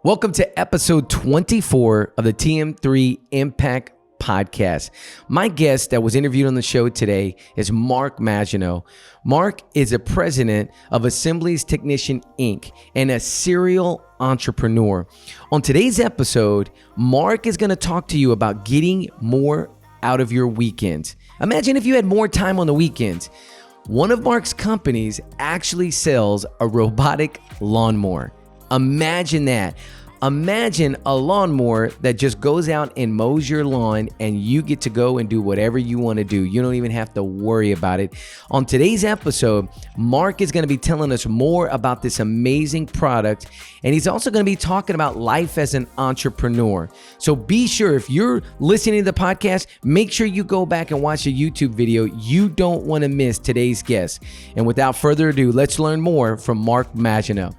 Welcome to episode 24 of the TM3Impact podcast. My guest that was interviewed on the show today is Mark Maginot. Mark is a president of Fertilizing Technician Inc. and a serial entrepreneur. On today's episode, Mark is going to talk to you about getting more out of your weekends. Imagine if you had more time on the weekends. One of Mark's companies actually sells a robotic lawnmower. Imagine that. Imagine a lawnmower that just goes out and mows your lawn and you get to go and do whatever you want to do. You don't even have to worry about it. On today's episode, Mark is going to be telling us more about this amazing product, and he's also going to be talking about life as an entrepreneur. So be sure, if you're listening to the podcast, make sure you go back and watch a YouTube video. You don't want to miss today's guest. And without further ado, let's learn more from Mark Maginot.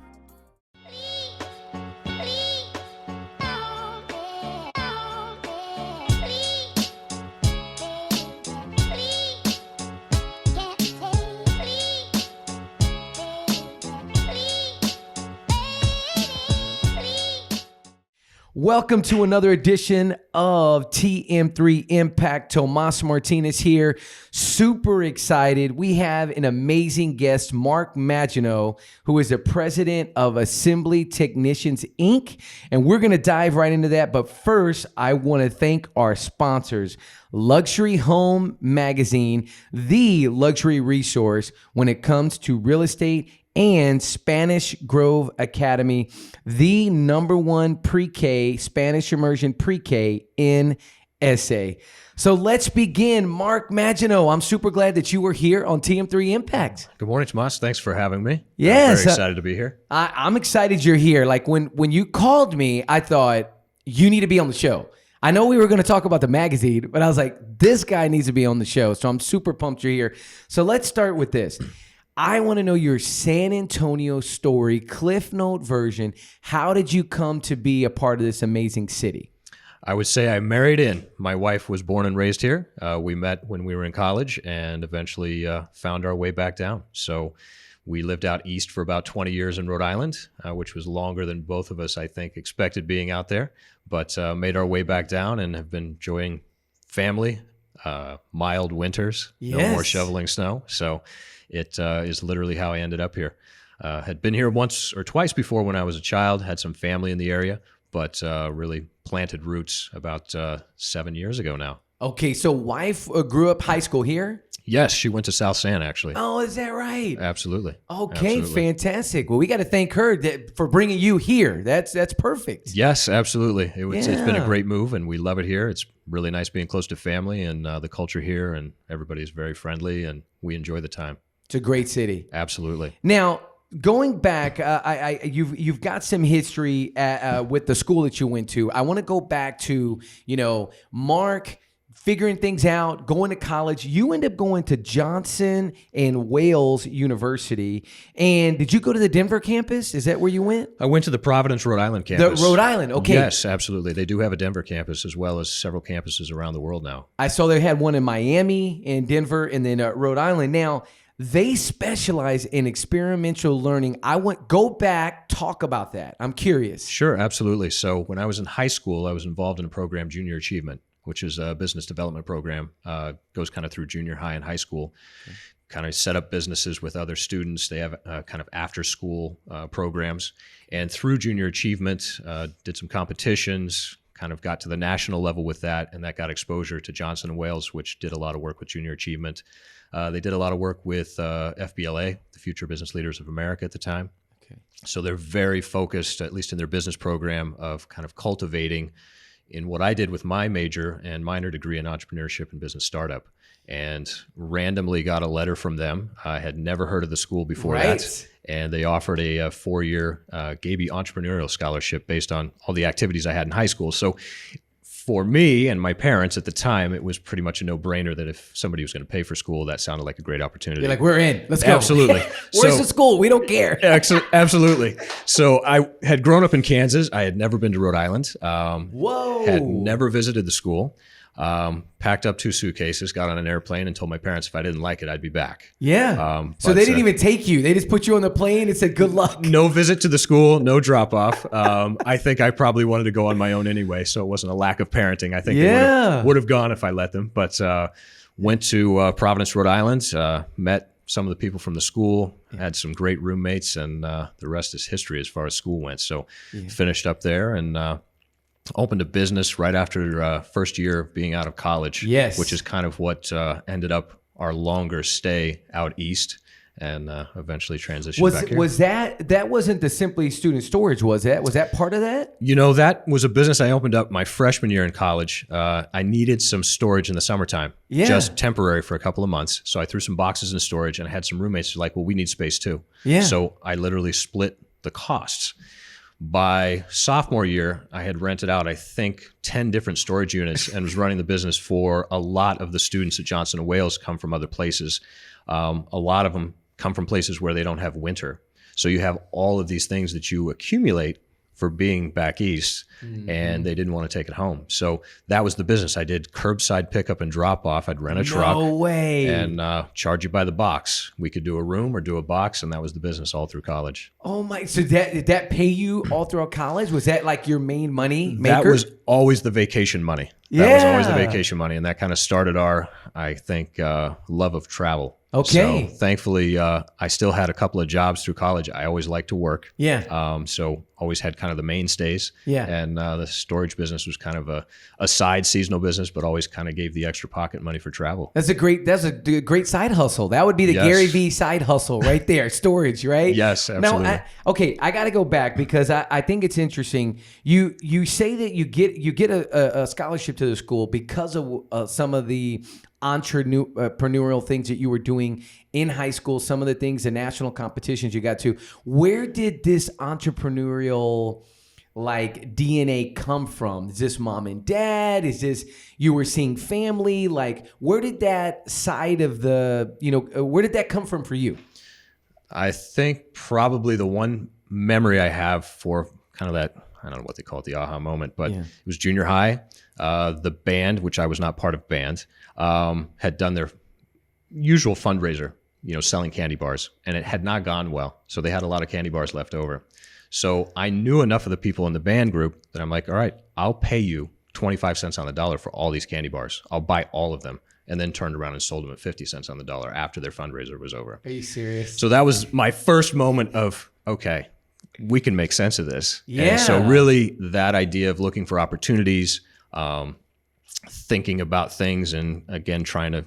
Welcome to another edition of TM3Impact. Tomas Martinez here. Super excited. We have an amazing guest, Mark Maginot, who is the president of Fertilizing Technicians Inc. And we're going to dive right into that. But first, I want to thank our sponsors, Luxury Home Magazine, the luxury resource when it comes to real estate, and Spanish Grove Academy, the #1 pre-K, Spanish immersion pre-K in SA. So let's begin. Mark Maginot, I'm super glad that you were here on TM3Impact. Good morning, Tomas. Thanks for having me. Yes. I'm very excited to be here. I'm excited you're here. Like when you called me, I thought, you need to be on the show. I know we were going to talk about the magazine, but I was like, this guy needs to be on the show. So I'm super pumped you're here. So let's start with this. I want to know your San Antonio story, Cliff Note version. How did you come to be a part of this amazing city? I would say I married in. My wife was born and raised here. We met when we were in college and eventually found our way back down. So we lived out east for about 20 years in Rhode Island, which was longer than both of us, I think, expected being out there, but made our way back down and have been enjoying family, mild winters, Yes. No more shoveling snow. So it is literally how I ended up here. Had been here once or twice before when I was a child, had some family in the area, but really planted roots about 7 years ago now. Okay, so wife grew up high school here? Yes, she went to South San, actually. Oh, is that right? Absolutely. Okay, Absolutely. Fantastic. Well, we got to thank her for bringing you here. That's perfect. Yes, absolutely. It's been Yeah. a great move, and we love it here. It's really nice being close to family, and the culture here, and everybody is very friendly, and we enjoy the time. It's a great city. Absolutely. Now, going back, you've got some history with the school that you went to. I want to go back to, Mark figuring things out, going to college. You end up going to Johnson and Wales University. And did you go to the Denver campus? Is that where you went? I went to the Providence, Rhode Island campus. The Rhode Island, okay. Yes, absolutely. They do have a Denver campus as well as several campuses around the world now. I saw they had one in Miami and Denver and then Rhode Island. Now, they specialize in experiential learning. Go back, talk about that. I'm curious. Sure, absolutely. So when I was in high school, I was involved in a program, Junior Achievement, which is a business development program, goes kind of through junior high and high school, kind of set up businesses with other students. They have kind of after school programs. And through Junior Achievement, did some competitions, kind of got to the national level with that, and that got exposure to Johnson & Wales, which did a lot of work with Junior Achievement. They did a lot of work with FBLA, the Future Business Leaders of America at the time. Okay. So they're very focused, at least in their business program, of kind of cultivating in what I did with my major and minor degree in entrepreneurship and business startup, and randomly got a letter from them. I had never heard of the school before that. And they offered a 4-year Gaby entrepreneurial scholarship based on all the activities I had in high school. So for me and my parents at the time, it was pretty much a no-brainer that if somebody was going to pay for school, that sounded like a great opportunity. You're like, we're in. Let's go. Absolutely. Where's the school? We don't care. Absolutely. So I had grown up in Kansas. I had never been to Rhode Island. Whoa. Had never visited the school. Packed up 2 suitcases, got on an airplane, and told my parents if I didn't like it, I'd be back. Yeah. So they didn't even take you. They just put you on the plane and said, good luck. No visit to the school, no drop off. I think I probably wanted to go on my own anyway, so it wasn't a lack of parenting. I think they would have gone if I let them. But went to Providence, Rhode Island, met some of the people from the school, had some great roommates, and the rest is history as far as school went. So finished up there and opened a business right after first year of being out of college, which is kind of what ended up our longer stay out east, and eventually transitioned back here. Was that wasn't the Simply Student Storage, was that? Was that part of that? You know, that was a business I opened up my freshman year in college. I needed some storage in the summertime, just temporary for a couple of months. So I threw some boxes in storage, and I had some roommates who were like, well, we need space too. So I literally split the costs. By sophomore year, I had rented out, I think, 10 different storage units and was running the business for a lot of the students at Johnson & Wales come from other places. A lot of them come from places where they don't have winter. So you have all of these things that you accumulate for being back east, and they didn't want to take it home. So that was the business. I did curbside pickup and drop off. I'd rent a truck. No way. And charge you by the box. We could do a room or do a box, and that was the business all through college. Oh my! So did that pay you all throughout college? Was that like your main money maker? That was always the vacation money. That was always the vacation money, and that kind of started our, I think, love of travel. Okay. So thankfully, I still had a couple of jobs through college. I always liked to work. So always had kind of the mainstays. And the storage business was kind of a side seasonal business, but always kind of gave the extra pocket money for travel. That's a great side hustle. That would be the Gary Vee side hustle right there. Storage, right? Yes, absolutely. Now, I got to go back because I think it's interesting. You say that you get a scholarship to the school because of some of the entrepreneurial things that you were doing in high school, some of the things, the national competitions you got to. Where did this entrepreneurial like DNA come from? Is this mom and dad? Is this you were seeing family? Like, where did that side of the, where did that come from for you? I think probably the one memory I have for kind of that, I don't know what they call it, the aha moment, but it was junior high. The band, which I was not part of band, had done their usual fundraiser, selling candy bars, and it had not gone well. So they had a lot of candy bars left over. So I knew enough of the people in the band group that I'm like, all right, I'll pay you 25 cents on the dollar for all these candy bars. I'll buy all of them. And then turned around and sold them at 50 cents on the dollar after their fundraiser was over. Are you serious? So that was my first moment of, okay, we can make sense of this. And so really that idea of looking for opportunities, thinking about things, and again, trying to,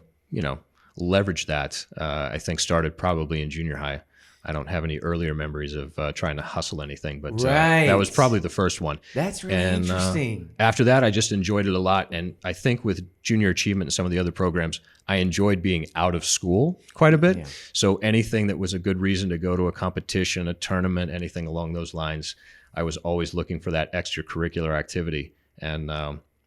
leverage that, I think started probably in junior high. I don't have any earlier memories of trying to hustle anything, but that was probably the first one. That's really interesting. After that, I just enjoyed it a lot. And I think with junior achievement and some of the other programs, I enjoyed being out of school quite a bit. So anything that was a good reason to go to a competition, a tournament, anything along those lines, I was always looking for that extracurricular activity. And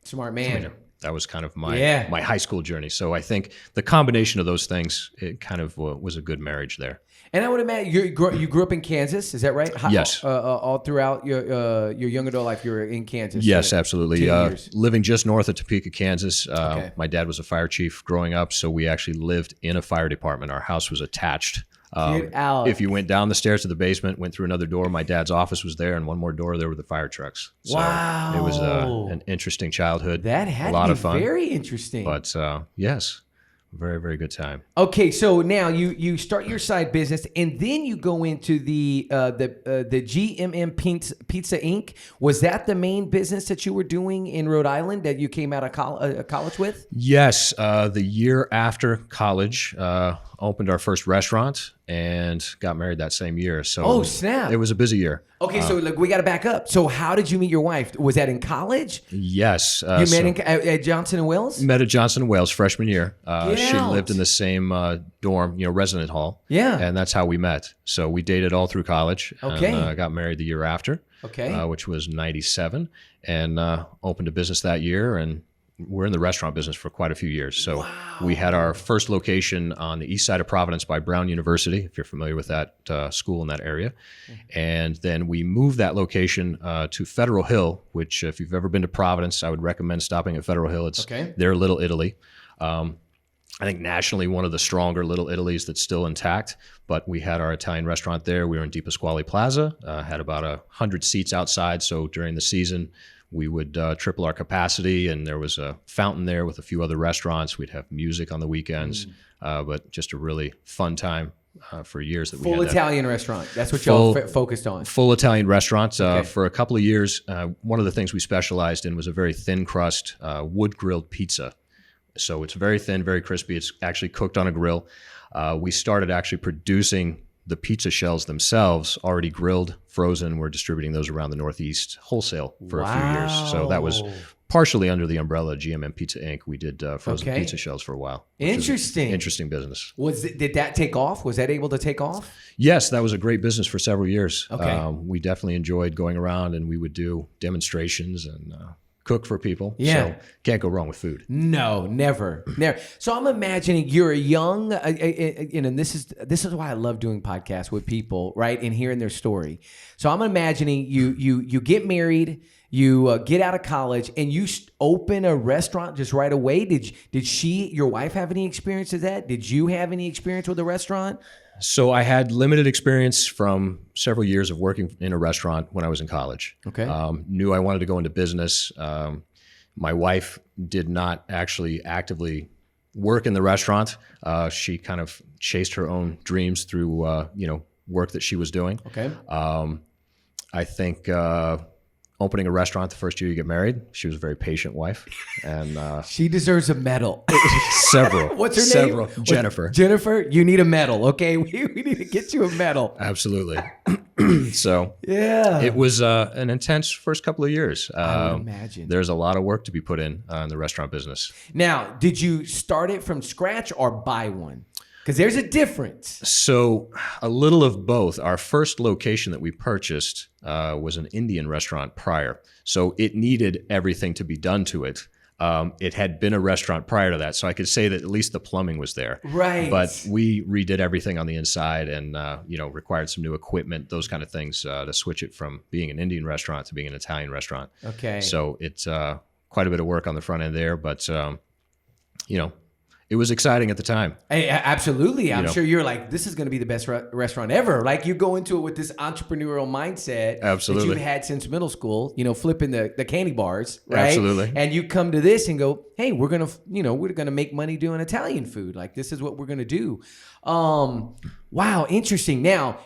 smart man. That was kind of my high school journey. So I think the combination of those things, it kind of was a good marriage there. And I would imagine you grew up in Kansas, is that right? Yes. All throughout your young adult life, you were in Kansas. Yes, absolutely. Living just north of Topeka, Kansas. My dad was a fire chief growing up, so we actually lived in a fire department. Our house was attached. Get out. If you went down the stairs to the basement, went through another door, my dad's office was there, and one more door, there were the fire trucks. So wow. It was an interesting childhood. That had a lot to be of fun. Very interesting. But yes. Very, very good time. Okay, so now you start your side business, and then you go into the GMM Pizza Inc. Was that the main business that you were doing in Rhode Island that you came out of college with? Yes, the year after college, opened our first restaurant and got married that same year. So snap! It was a busy year. Okay, so we got to back up. So how did you meet your wife? Was that in college? Yes. You met at Johnson & Wales? Met at Johnson & Wales freshman year. She lived in the same dorm, resident hall. Yeah. And that's how we met. So we dated all through college. Okay. And got married the year after. Okay. Which was 97. And opened a business that year. And we're in the restaurant business for quite a few years. So we had our first location on the east side of Providence by Brown University, if you're familiar with that school in that area. And then we moved that location to Federal Hill, which if you've ever been to Providence, I would recommend stopping at Federal Hill. It's their Little Italy. I think nationally one of the stronger Little Italys that's still intact, but we had our Italian restaurant there. We were in Di Pasquale Plaza, had about 100 seats outside. So during the season, we would triple our capacity, and there was a fountain there with a few other restaurants. We'd have music on the weekends, but just a really fun time for years that we had. Full Italian restaurant. That's what y'all focused on. Full Italian restaurant. For a couple of years, one of the things we specialized in was a very thin crust wood-grilled pizza. So it's very thin, very crispy. It's actually cooked on a grill. We started actually producing the pizza shells themselves, already grilled, frozen. We're distributing those around the Northeast wholesale for a few years. So that was partially under the umbrella of GMM Pizza Inc. We did frozen pizza shells for a while. Interesting. Interesting business. Did that take off? Was that able to take off? Yes, that was a great business for several years. Okay. We definitely enjoyed going around, and we would do demonstrations and cook for people. Yeah. So can't go wrong with food. No, never. So I'm imagining you're a young, and this is why I love doing podcasts with people, right? And hearing their story. So I'm imagining you get married, you get out of college, and you open a restaurant just right away. Did your wife have any experience with that? Did you have any experience with a restaurant? So I had limited experience from several years of working in a restaurant when I was in college. Okay. Knew I wanted to go into business. My wife did not actually actively work in the restaurant. She kind of chased her own dreams through work that she was doing. Okay. I think opening a restaurant the first year you get married, she was a very patient wife, and she deserves a medal. several. What's her name? Several. Jennifer. Jennifer, you need a medal. Okay, we need to get you a medal. Absolutely. So yeah, it was an intense first couple of years. I would imagine there's a lot of work to be put in the restaurant business. Now, did you start it from scratch or buy one? Because there's a difference. So a little of both. Our first location that we purchased was an Indian restaurant prior. So it needed everything to be done to it. It had been a restaurant prior to that. So I could say that at least the plumbing was there. Right. But we redid everything on the inside and, required some new equipment, those kind of things to switch it from being an Indian restaurant to being an Italian restaurant. Okay. So it's quite a bit of work on the front end there. But, it was exciting at the time. Hey, absolutely. I'm sure you're like, this is going to be the best restaurant ever. Like you go into it with this entrepreneurial mindset Absolutely. that you've had since middle school, flipping the candy bars, right? Absolutely. And you come to this and go, hey, we're going to make money doing Italian food. Like this is what we're going to do. Wow. Interesting. Now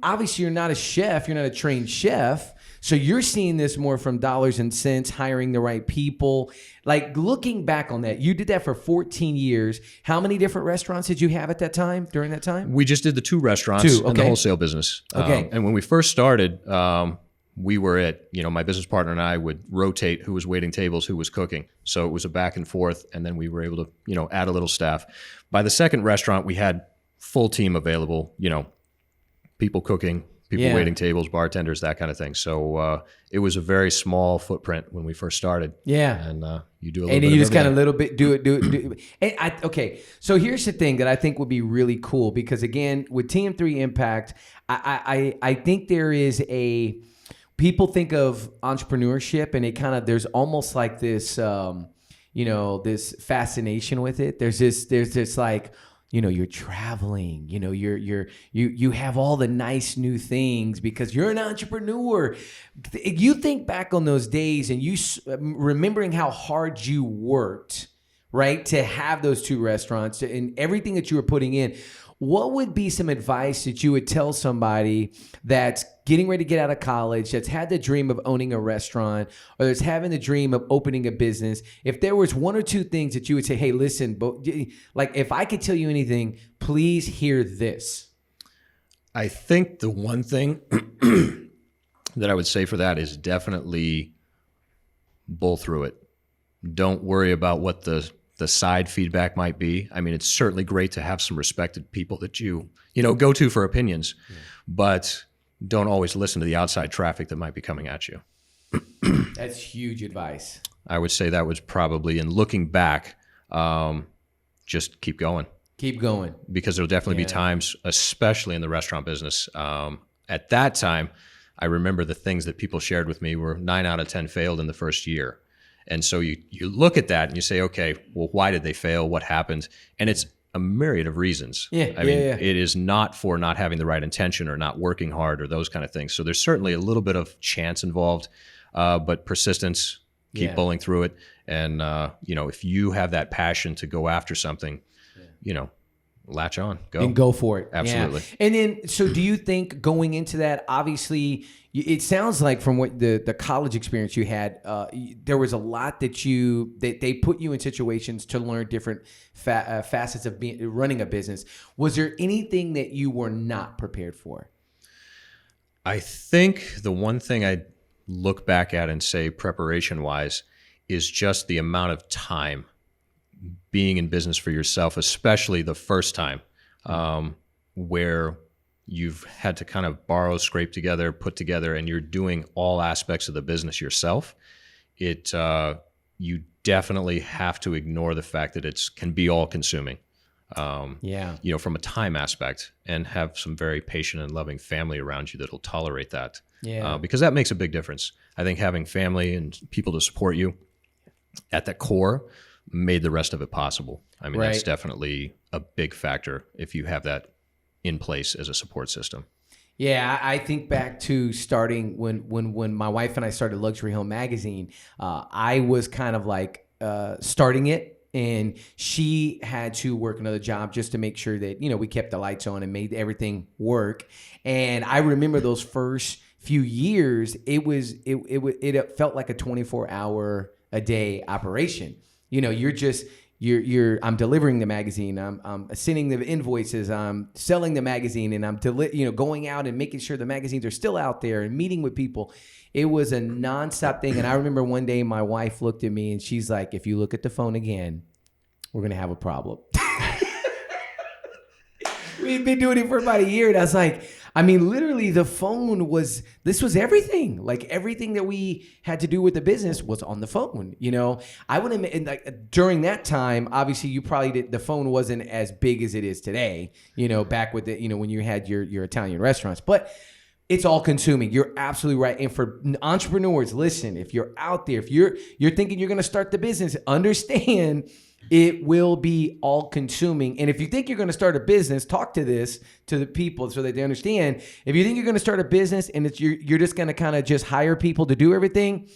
obviously you're not a chef. You're not a trained chef. So you're seeing this more from dollars and cents, hiring the right people. Like looking back on that, you did that for 14 years. How many different restaurants did you have at that time, during that time? We just did the 2 restaurants in the wholesale business. Okay. And when we first started, we were my business partner and I would rotate who was waiting tables, who was cooking. So it was a back and forth, and then we were able to, add a little staff. By the second restaurant, we had full team available, people cooking, people waiting tables, bartenders, that kind of thing. So it was a very small footprint when we first started. Yeah. And you do a little bit and of you just kind of everything. do it. And okay. So here's the thing that I think would be really cool, because again, with TM3Impact, I think there is people think of entrepreneurship and there's almost like this, this fascination with it. There's this like, you're traveling, you have all the nice new things because you're an entrepreneur. You think back on those days and you remembering how hard you worked, right, to have those 2 restaurants and everything that you were putting in. What would be some advice that you would tell somebody that's getting ready to get out of college, that's had the dream of owning a restaurant, or that's having the dream of opening a business? If there was 1 or 2 things that you would say, hey, listen, like if I could tell you anything, please hear this. I think the one thing that I would say for that is definitely bull through it. Don't worry about what the side feedback might be. I mean, it's certainly great to have some respected people that you go to for opinions, but don't always listen to the outside traffic that might be coming at you. That's huge advice. I would say that was probably, and looking back, just keep going. Keep going. Because there'll definitely be times, especially in the restaurant business. At that time, I remember the things that people shared with me were 9 out of 10 failed in the first year. And so you look at that and you say, okay, well, why did they fail? What happened? And it's a myriad of reasons. I mean, it is not for not having the right intention or not working hard or those kind of things. So there's certainly a little bit of chance involved, but persistence, keep bowling through it. And, if you have that passion to go after something, latch on, go. And go for it. Absolutely. Yeah. And then, so do you think going into that, obviously, it sounds like from what the college experience you had, there was a lot that they put you in situations to learn different facets of running a business. Was there anything that you were not prepared for? I think the one thing I look back at and say preparation-wise is just the amount of time being in business for yourself, especially the first time, where you've had to kind of borrow, scrape together, put together, and you're doing all aspects of the business yourself. You definitely have to ignore the fact that it can be all consuming. From a time aspect, and have some very patient and loving family around you that'll tolerate that. Because that makes a big difference. I think having family and people to support you at the core made the rest of it possible. I mean, that's definitely a big factor if you have that in place as a support system. Yeah, I think back to starting when my wife and I started Luxury Home Magazine. I was kind of like starting it, and she had to work another job just to make sure that we kept the lights on and made everything work. And I remember those first few years, it felt like a 24-hour a day operation. I'm delivering the magazine. I'm sending the invoices. I'm selling the magazine, and I'm going out and making sure the magazines are still out there and meeting with people. It was a nonstop thing. And I remember one day my wife looked at me and she's like, "If you look at the phone again, we're gonna have a problem." We'd been doing it for about a year, and I was like, literally the phone was everything. Like everything that we had to do with the business was on the phone. I would admit, like during that time, obviously you probably the phone wasn't as big as it is today, back with when you had your Italian restaurants, but it's all consuming. You're absolutely right. And for entrepreneurs, listen, if you're out there, if you're thinking you're going to start the business, understand it will be all consuming. And if you think you're going to start a business, talk to the people so that they understand. If you think you're going to start a business and you're just going to kind of just hire people to do everything,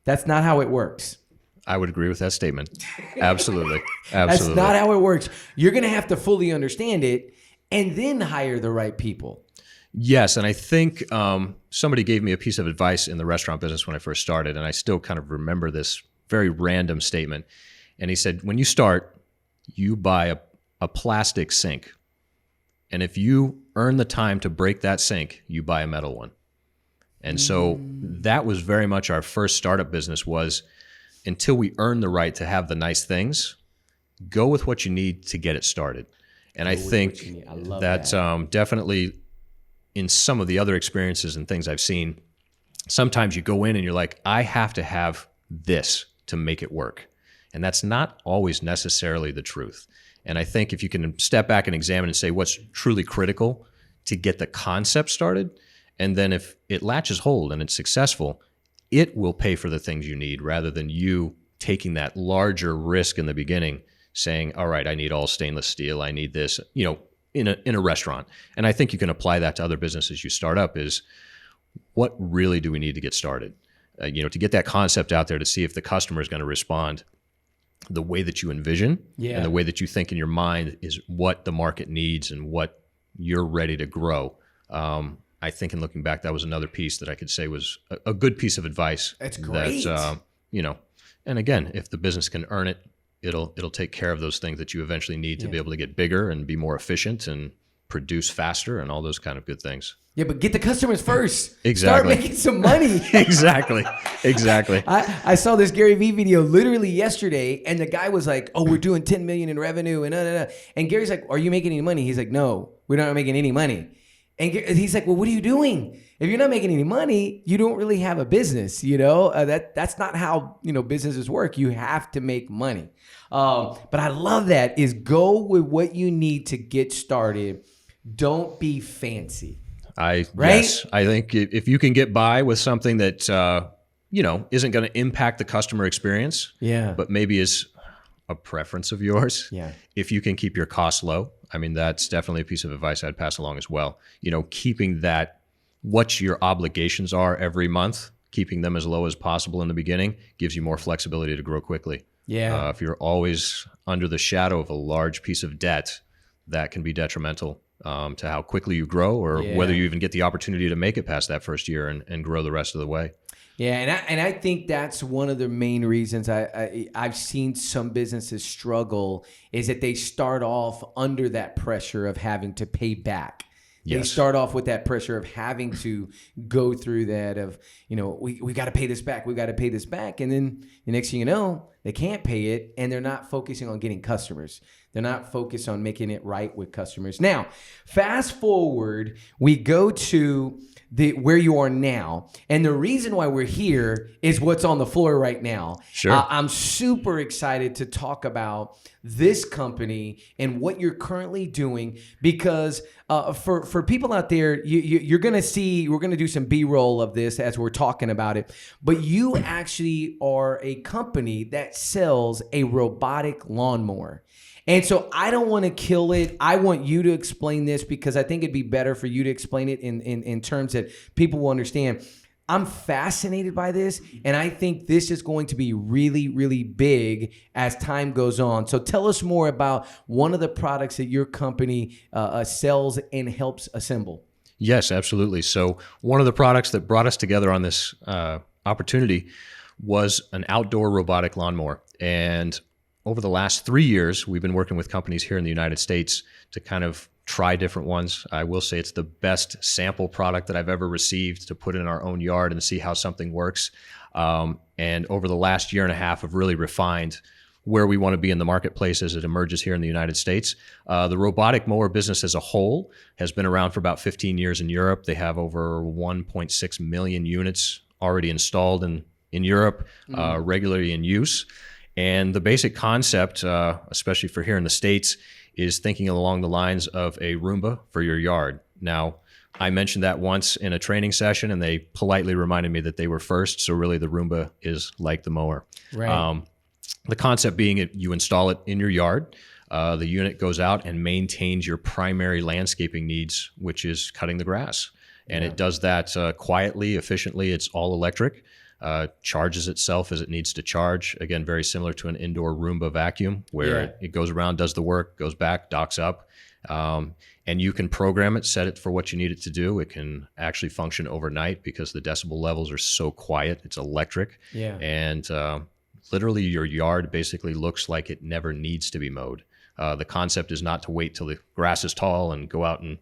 that's not how it works. I would agree with that statement. Absolutely. That's not how it works. You're going to have to fully understand it and then hire the right people. Yes, and I think somebody gave me a piece of advice in the restaurant business when I first started, and I still kind of remember this very random statement. And he said, when you start, you buy a plastic sink. And if you earn the time to break that sink, you buy a metal one. And so that was very much our first startup business, was until we earn the right to have the nice things, go with what you need to get it started. And I think that definitely in some of the other experiences and things I've seen, sometimes you go in and you're like, I have to have this to make it work. And that's not always necessarily the truth. And I think if you can step back and examine and say what's truly critical to get the concept started, and then if it latches hold and it's successful, it will pay for the things you need, rather than you taking that larger risk in the beginning, saying, all right, I need all stainless steel, I need this, in a restaurant. And I think you can apply that to other businesses you start up, is what really do we need to get started? To get that concept out there, to see if the customer is going to respond the way that you envision, and the way that you think in your mind is what the market needs and what you're ready to grow. I think in looking back, that was another piece that I could say was a good piece of advice. That's great. And again, if the business can earn it, it'll take care of those things that you eventually need to be able to get bigger and be more efficient and produce faster and all those kind of good things. Yeah, but get the customers first. Exactly. Start making some money. Exactly. I saw this Gary Vee video literally yesterday, and the guy was like, "Oh, we're doing 10 million in revenue," and Gary's like, "Are you making any money?" He's like, "No, we're not making any money." And he's like, "Well, what are you doing?" if you're not making any money, you don't really have a business. That's not how businesses work. You have to make money. But I love that is go with what you need to get started. Don't be fancy. Yes, I think if you can get by with something that isn't going to impact the customer experience, but maybe is a preference of yours. Yeah. If you can keep your costs low, I mean, that's definitely a piece of advice I'd pass along as well. Keeping that, what your obligations are every month, keeping them as low as possible in the beginning gives you more flexibility to grow quickly. Yeah. If you're always under the shadow of a large piece of debt, that can be detrimental to how quickly you grow, or whether you even get the opportunity to make it past that first year and grow the rest of the way. Yeah, and I think that's one of the main reasons I've seen some businesses struggle is that they start off under that pressure of having to pay back. They start off with that pressure of having to go through that of, we got to pay this back. We got to pay this back. And then the next thing you know, they can't pay it and they're not focusing on getting customers. They're not focused on making it right with customers. Now, fast forward, we go to where you are now. And the reason why we're here is what's on the floor right now. Sure. I'm super excited to talk about this company and what you're currently doing because for people out there, you're going to see, we're going to do some B-roll of this as we're talking about it, but you actually are a company that sells a robotic lawnmower. And so I don't want to kill it. I want you to explain this because I think it'd be better for you to explain it in terms that people will understand. I'm fascinated by this, and I think this is going to be really, really big as time goes on. So tell us more about one of the products that your company sells and helps assemble. Yes, absolutely. So one of the products that brought us together on this opportunity was an outdoor robotic lawnmower. And over the last 3 years, we've been working with companies here in the United States to kind of try different ones. I will say it's the best sample product that I've ever received to put in our own yard and see how something works. And over the last year and a half, have really refined where we want to be in the marketplace as it emerges here in the United States. The robotic mower business as a whole has been around for about 15 years in Europe. They have over 1.6 million units already installed in Europe, regularly in use. And the basic concept, especially for here in the States, is thinking along the lines of a Roomba for your yard. Now, I mentioned that once in a training session, and they politely reminded me that they were first. So really, the Roomba is like the mower. Right. The concept being you install it in your yard. The unit goes out and maintains your primary landscaping needs, which is cutting the grass. And it does that quietly, efficiently. It's all electric. Charges itself as it needs to charge. Again, very similar to an indoor Roomba vacuum where it goes around, does the work, goes back, docks up. And you can program it, set it for what you need it to do. It can actually function overnight because the decibel levels are so quiet. It's electric. Yeah. And literally your yard basically looks like it never needs to be mowed. The concept is not to wait till the grass is tall and go out and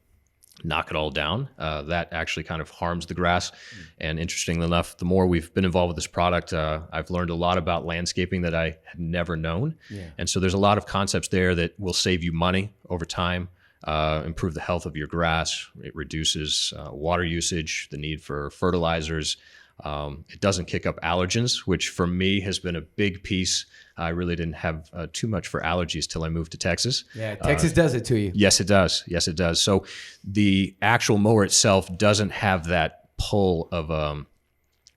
knock it all down. That actually kind of harms the grass. And interestingly enough, the more we've been involved with this product, I've learned a lot about landscaping that I had never known. And so there's a lot of concepts there that will save you money over time, improve the health of your grass. It reduces water usage, the need for fertilizers. It doesn't kick up allergens, which for me has been a big piece. I really didn't have too much for allergies till I moved to Texas. Yeah, Texas does it to you. Yes, it does. Yes, it does. So the actual mower itself doesn't have that pull of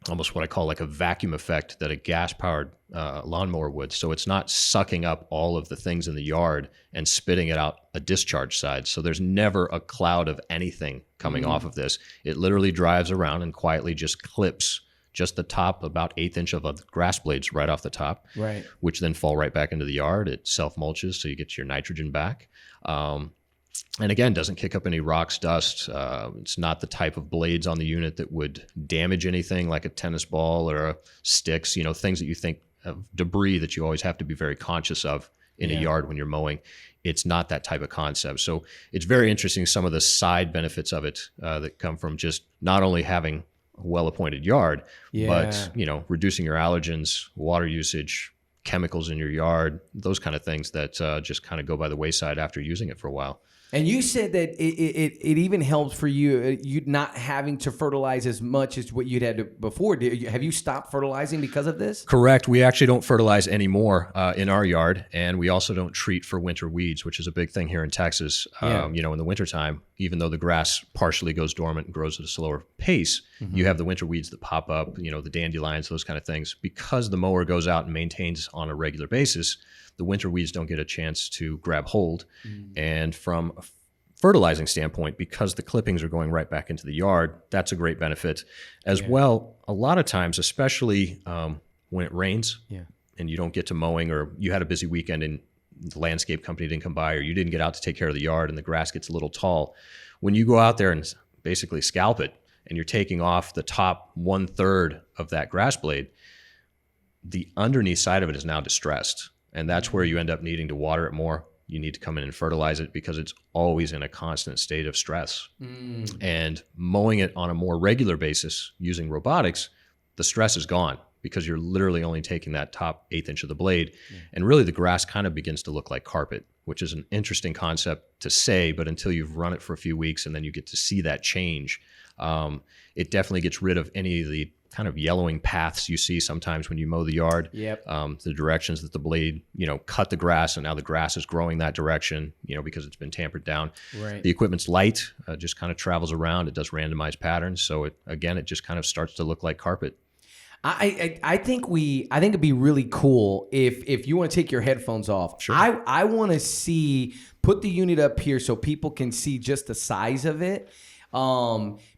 almost what I call like a vacuum effect that a gas-powered lawnmower would. So it's not sucking up all of the things in the yard and spitting it out a discharge side. So there's never a cloud of anything coming off of this. It literally drives around and quietly just clips just the top, about 1/8 inch of the grass blades right off the top, right, which then fall right back into the yard. It self-mulches, so you get your nitrogen back. And again, doesn't kick up any rocks, dust. It's not the type of blades on the unit that would damage anything like a tennis ball or sticks, things that you think of debris that you always have to be very conscious of in a yard when you're mowing. It's not that type of concept. So it's very interesting, some of the side benefits of it that come from just not only having a well-appointed yard, but reducing your allergens, water usage, chemicals in your yard, those kind of things that just kind of go by the wayside after using it for a while. And you said that it even helps for you not having to fertilize as much as what you'd had to before. Have you stopped fertilizing because of this? Correct. We actually don't fertilize anymore in our yard, and we also don't treat for winter weeds, which is a big thing here in Texas. Yeah. In the wintertime, even though the grass partially goes dormant and grows at a slower pace, you have the winter weeds that pop up, the dandelions, those kind of things. Because the mower goes out and maintains on a regular basis, the winter weeds don't get a chance to grab hold. And from a fertilizing standpoint, because the clippings are going right back into the yard, that's a great benefit. As well, a lot of times, especially when it rains and you don't get to mowing, or you had a busy weekend and the landscape company didn't come by, or you didn't get out to take care of the yard and the grass gets a little tall. When you go out there and basically scalp it and you're taking off the top 1/3 of that grass blade, the underneath side of it is now distressed. And that's where you end up needing to water it more. You need to come in and fertilize it because it's always in a constant state of stress. And mowing it on a more regular basis using robotics, the stress is gone because you're literally only taking that top 1/8 inch of the blade. And really the grass kind of begins to look like carpet, which is an interesting concept to say, but until you've run it for a few weeks and then you get to see that change, it definitely gets rid of any of the kind of yellowing paths you see sometimes when you mow the yard. The directions that the blade, cut the grass, and now the grass is growing that direction, because it's been tampered down. The equipment's light, just kind of travels around. It does randomized patterns. So it just kind of starts to look like carpet. I think it'd be really cool if you want to take your headphones off. Sure. I want to put the unit up here so people can see just the size of it.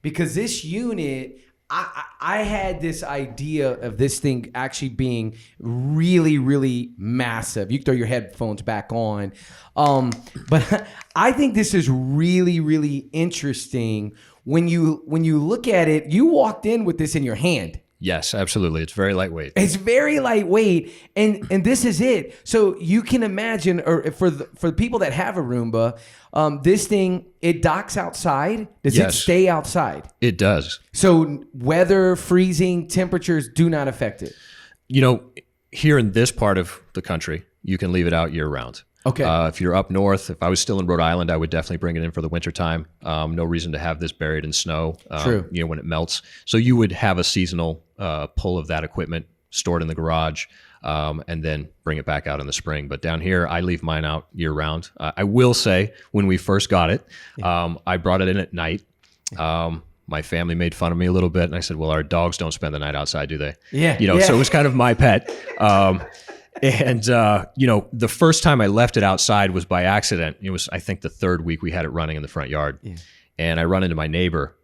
Because this unit, I had this idea of this thing actually being really, really massive. You can throw your headphones back on. But I think this is really, really interesting. When you look at it, you walked in with this in your hand. Yes, absolutely. It's very lightweight. It's very lightweight, and this is it. So you can imagine, or for the people that have a Roomba, this thing, it docks outside. Does it stay outside? It does. So weather, freezing, temperatures do not affect it. Here in this part of the country, you can leave it out year round. Okay. If you're up north, if I was still in Rhode Island, I would definitely bring it in for the wintertime. No reason to have this buried in snow, True. When it melts. So you would have a seasonal pull of that equipment stored in the garage, and then bring it back out in the spring. But down here, I leave mine out year round. I will say, when we first got it, I brought it in at night. My family made fun of me a little bit, and I said, well, our dogs don't spend the night outside, do they? So it was kind of my pet. And, the first time I left it outside was by accident. It was, I think, the 3rd week we had it running in the front yard. And I run into my neighbor.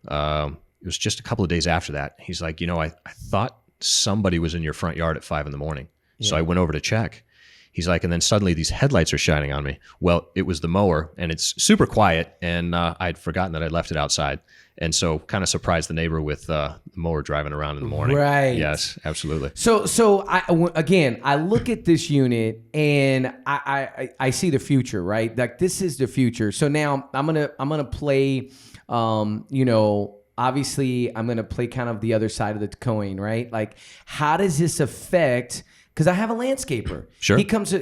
It was just a couple of days after that. He's like, I thought somebody was in your front yard at 5 a.m. So I went over to check. He's like, and then suddenly these headlights are shining on me. Well, it was the mower, and it's super quiet, and I'd forgotten that I left it outside. And so kind of surprised the neighbor with the mower driving around in the morning. Right. Yes, absolutely. So I look at this unit and I see the future, right? Like, this is the future. So now I'm gonna play, obviously I'm gonna play kind of the other side of the coin, right? Like, how does this affect? Because I have a landscaper. Sure. He comes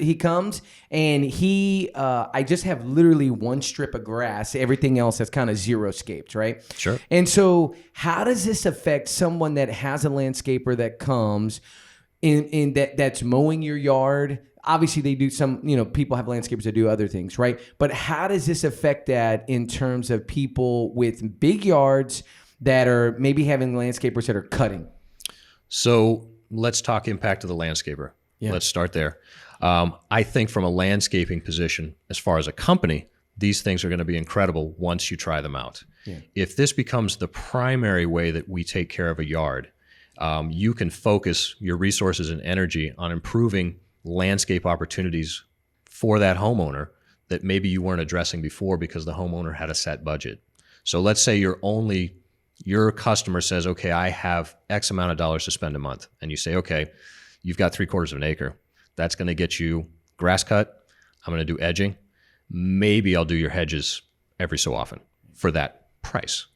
and I just have literally one strip of grass. Everything else has kind of zero-scaped, right? Sure. And so how does this affect someone that has a landscaper that comes in that's mowing your yard? Obviously, they do some, people have landscapers that do other things, right? But how does this affect that in terms of people with big yards that are maybe having landscapers that are cutting? So let's talk impact of the landscaper. Let's start there. I think from a landscaping position, as far as a company, these things are going to be incredible once you try them out. If this becomes the primary way that we take care of a yard, you can focus your resources and energy on improving landscape opportunities for that homeowner that maybe you weren't addressing before because the homeowner had a set budget. So let's say your customer says, okay, I have X amount of dollars to spend a month. And you say, okay, you've got 3/4 of an acre. That's going to get you grass cut. I'm going to do edging. Maybe I'll do your hedges every so often for that price.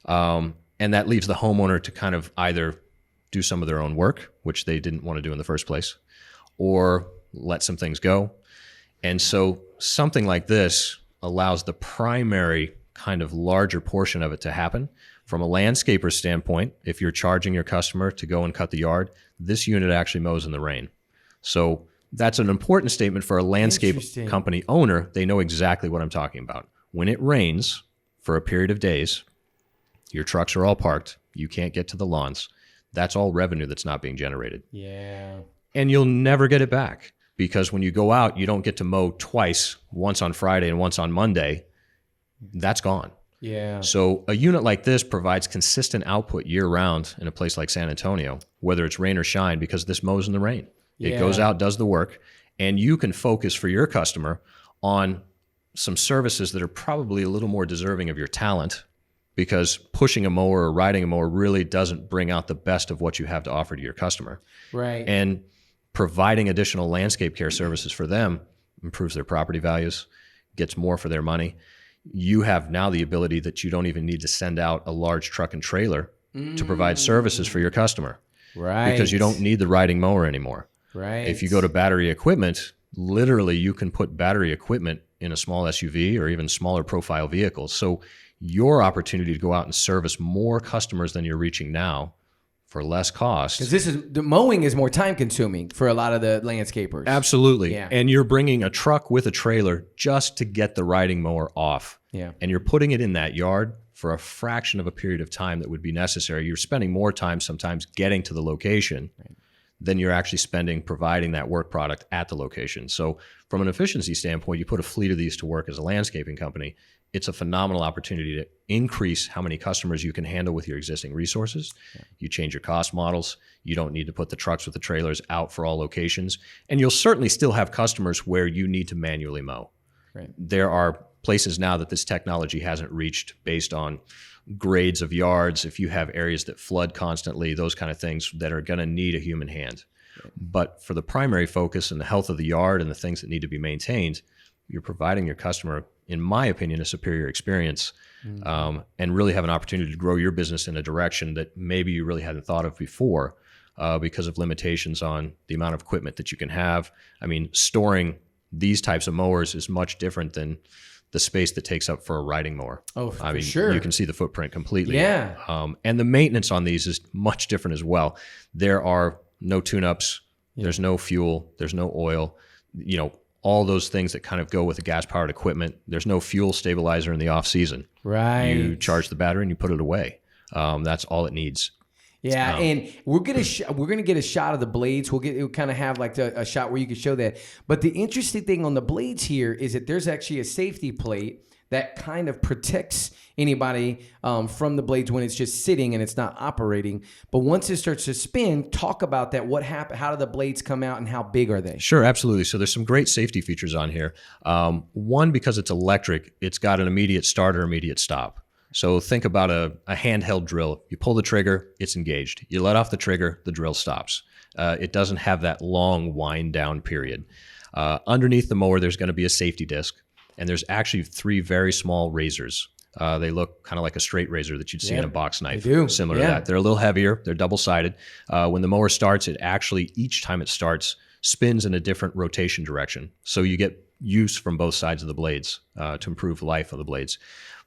Right. And that leaves the homeowner to kind of either do some of their own work, which they didn't want to do in the first place, or let some things go. And so something like this, allows the primary kind of larger portion of it to happen. From a landscaper standpoint, if you're charging your customer to go and cut the yard, this unit actually mows in the rain. So that's an important statement for a landscape company owner. They know exactly what I'm talking about. When it rains for a period of days, your trucks are all parked, you can't get to the lawns. That's all revenue that's not being generated. Yeah. And you'll never get it back, because when you go out, you don't get to mow twice, once on Friday and once on Monday. That's gone. Yeah. So a unit like this provides consistent output year round in a place like San Antonio, whether it's rain or shine, because this mows in the rain. It goes out, does the work, and you can focus for your customer on some services that are probably a little more deserving of your talent, because pushing a mower or riding a mower really doesn't bring out the best of what you have to offer to your customer. Right. And providing additional landscape care services for them improves their property values, gets more for their money. You have now the ability that you don't even need to send out a large truck and trailer to provide services for your customer. Right. Because you don't need the riding mower anymore. Right. If you go to battery equipment, literally you can put battery equipment in a small SUV or even smaller profile vehicles. So your opportunity to go out and service more customers than you're reaching now for less cost. Because the mowing is more time consuming for a lot of the landscapers. Absolutely. Yeah. And you're bringing a truck with a trailer just to get the riding mower off. Yeah. And you're putting it in that yard for a fraction of a period of time that would be necessary. You're spending more time sometimes getting to the location than you're actually spending providing that work product at the location. So from an efficiency standpoint, you put a fleet of these to work as a landscaping company, it's a phenomenal opportunity to increase how many customers you can handle with your existing resources. Yeah. You change your cost models. You don't need to put the trucks with the trailers out for all locations. And you'll certainly still have customers where you need to manually mow. Right. There are places now that this technology hasn't reached based on grades of yards. If you have areas that flood constantly, those kind of things that are going to need a human hand. Right. But for the primary focus and the health of the yard and the things that need to be maintained, you're providing your customer, in my opinion, a superior experience, and really have an opportunity to grow your business in a direction that maybe you really hadn't thought of before because of limitations on the amount of equipment that you can have. I mean, storing these types of mowers is much different than the space that takes up for a riding mower. Oh, I mean, sure. You can see the footprint completely. Yeah. And the maintenance on these is much different as well. There are no tune-ups. Yeah. There's no fuel. There's no oil. You know, all those things that kind of go with the gas-powered equipment. There's no fuel stabilizer in the off-season. Right. You charge the battery and you put it away. That's all it needs. Yeah, and we're gonna get a shot of the blades. We'll kind of have like a shot where you can show that. But the interesting thing on the blades here is that there's actually a safety plate that kind of protects anybody from the blades when it's just sitting and it's not operating. But once it starts to spin, talk about that. What happened? How do the blades come out, and how big are they? Sure, absolutely. So there's some great safety features on here. One, because it's electric, it's got an immediate start or immediate stop. So think about a handheld drill. You pull the trigger, it's engaged. You let off the trigger, the drill stops. It doesn't have that long wind down period. Underneath the mower, there's going to be a safety disc, and there's actually 3 very small razors. They look kind of like a straight razor that you'd see in a box knife. They do. Similar to that. They're a little heavier. They're double-sided. When the mower starts, it actually, each time it starts, spins in a different rotation direction. So you get use from both sides of the blades to improve the life of the blades.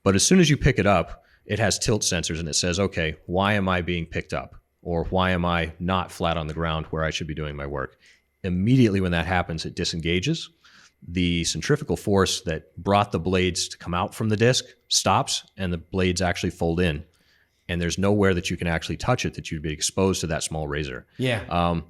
But as soon as you pick it up, it has tilt sensors, and it says, okay, why am I being picked up? Or why am I not flat on the ground where I should be doing my work? Immediately when that happens, it disengages. The centrifugal force that brought the blades to come out from the disc stops, and the blades actually fold in. And there's nowhere that you can actually touch it that you'd be exposed to that small razor. Yeah.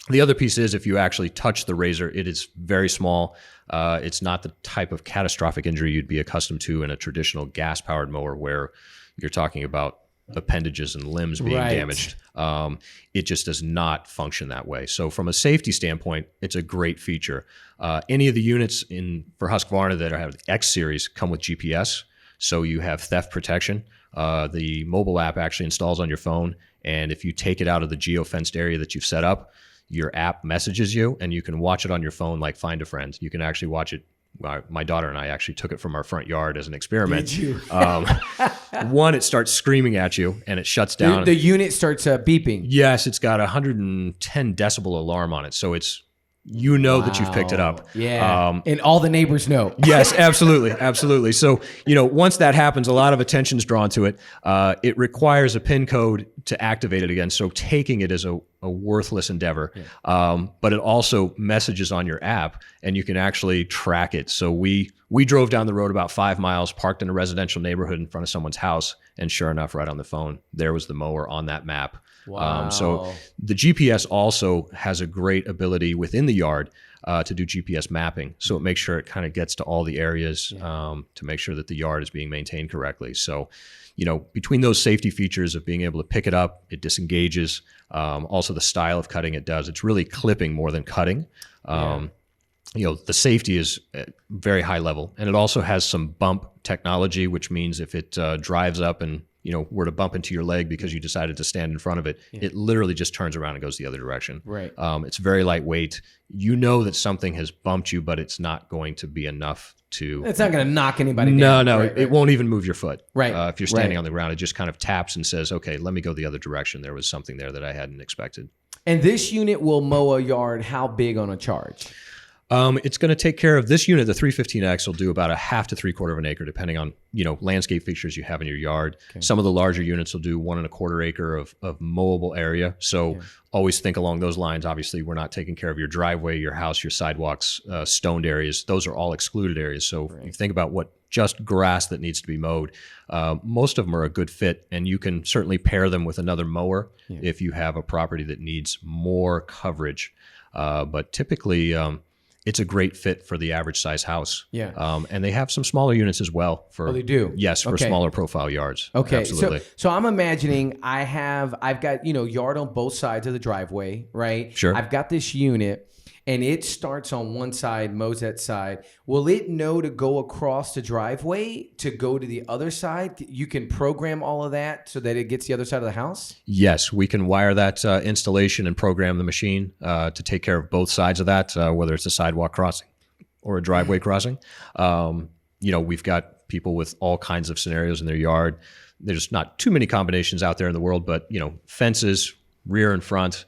The other piece is if you actually touch the razor, it is very small. It's not the type of catastrophic injury you'd be accustomed to in a traditional gas-powered mower where you're talking about appendages and limbs being damaged. It just does not function that way. So from a safety standpoint, it's a great feature. Any of the units for Husqvarna that have the X series come with GPS, so you have theft protection. The mobile app actually installs on your phone, and if you take it out of the geo-fenced area that you've set up, your app messages you, and you can watch it on your phone like Find a Friend. You can actually watch it. My daughter and I actually took it from our front yard as an experiment. Did you? One, it starts screaming at you, and it shuts down. The unit starts beeping. Yes, it's got a 110 decibel alarm on it, so it's you know that you've picked it up. Yeah. And all the neighbors know. Yes, absolutely. Absolutely. So, once that happens, a lot of attention is drawn to it. It requires a PIN code to activate it again. So taking it is a worthless endeavor. Yeah. But it also messages on your app and you can actually track it. So we drove down the road about 5 miles, parked in a residential neighborhood in front of someone's house. And sure enough, right on the phone, there was the mower on that map. Wow. So the GPS also has a great ability within the yard to do GPS mapping. So it makes sure it kind of gets to all the areas to make sure that the yard is being maintained correctly. So, between those safety features of being able to pick it up, it disengages, also the style of cutting it does. It's really clipping more than cutting. The safety is at very high level. And it also has some bump technology, which means if it drives up and were to bump into your leg because you decided to stand in front of it, it literally just turns around and goes the other direction. Right. It's very lightweight. You know that something has bumped you, but it's not going to be enough to... It's not going to knock anybody down. No, it won't even move your foot. Right. If you're standing on the ground, it just kind of taps and says, okay, let me go the other direction. There was something there that I hadn't expected. And this unit will mow a yard how big on a charge? It's going to take care of this unit. The 315X will do about a half to 3/4 of an acre, depending on landscape features you have in your yard. Okay. Some of the larger units will do 1 1/4 acre of mowable area. So always think along those lines. Obviously, we're not taking care of your driveway, your house, your sidewalks, stoned areas. Those are all excluded areas. So if you think about what just grass that needs to be mowed, most of them are a good fit, and you can certainly pair them with another mower if you have a property that needs more coverage. But typically, it's a great fit for the average size house. Yeah. And they have some smaller units as well. They do? Yes, for smaller profile yards. Okay. Absolutely. So I'm imagining I've got, yard on both sides of the driveway, right? Sure. I've got this unit and it starts on one side, mows that side. Will it know to go across the driveway to go to the other side? You can program all of that so that it gets the other side of the house? Yes, we can wire that installation and program the machine to take care of both sides of that, whether it's a sidewalk crossing or a driveway crossing. We've got people with all kinds of scenarios in their yard. There's not too many combinations out there in the world, but fences, rear and front,